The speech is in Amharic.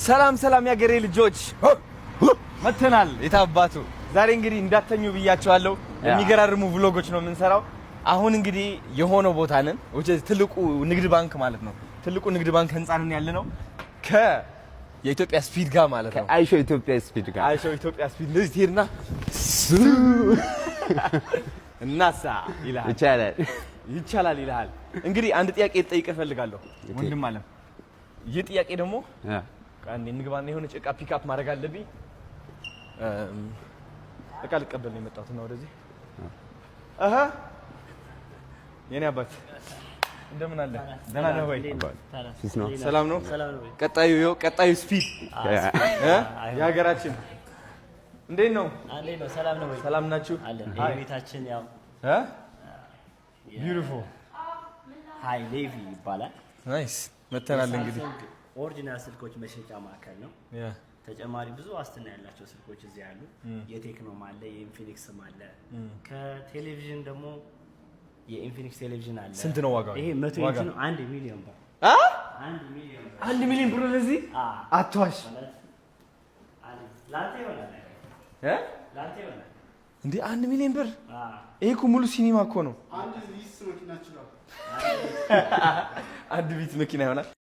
ሰላም ሰላም ያገሬ ልጆች መተናል የታባቱ ዛሬ እንግዲህ እንዳተኙ ብያችኋለሁ። የሚገራርሙ vlogoች ነው የምንሰራው። አሁን እንግዲህ የሆነ ቦታ ነን ትልቁ ንግድ ባንክ ማለት ነው። ትልቁ ንግድ ባንክ ህንጻ ነን ያለነው የኢትዮጵያ ስፒድ ጋር ማለት ነው። አይሾ ኢትዮጵያ ስፒድ ጋር አይሾ ኢትዮጵያ ስፒድ እንደዚህ ትሄድና እናሳ ይቻላል ይላል። እንግዲህ አንድ ጥያቄ ልጠይቅህ እፈልጋለሁ ወንድም አለም። ይህ ጥያቄ ደግሞ አንዴ እንግባና የሆነ ጭቃ ፒክአፕ ማድረግ አለብኝ። እቃ ልቀበል ነው የመጣሁት እና ወደዚህ የኔ አባት እንደምን አለ? ደህና ነህ ወይ? ሰላም ነው? ቀጣዩ ስፒድ የሀገራችን እንዴት ነው? ሰላም ነው ወይ? ሰላም ናችሁ? ቤታችን ያው ቢዩቲፉል ሃይ ሌቪ ይባላል። ናይስ መተናል። እንግዲህ ኦሪጂናል ስልኮች መሸጫ ማዕከል ነው። ተጨማሪ ብዙ ዋስትና ያላቸው ስልኮች እዚህ አሉ። የቴክኖም አለ፣ የኢንፊኒክስም አለ። ከቴሌቪዥን ደግሞ የኢንፊኒክስ ቴሌቪዥን አለ። ስንት ነው ዋጋው? ይሄ 100 ኢንች ነው። 1 ሚሊዮን ብር። 1 ሚሊዮን ብር ለዚህ አትዋሽ። ላንተ ይሆናል እንዴ 1 ሚሊዮን ብር? ይሄ እኮ ሙሉ ሲኒማ እኮ ነው። አንድ ቢት መኪና ይሆናል።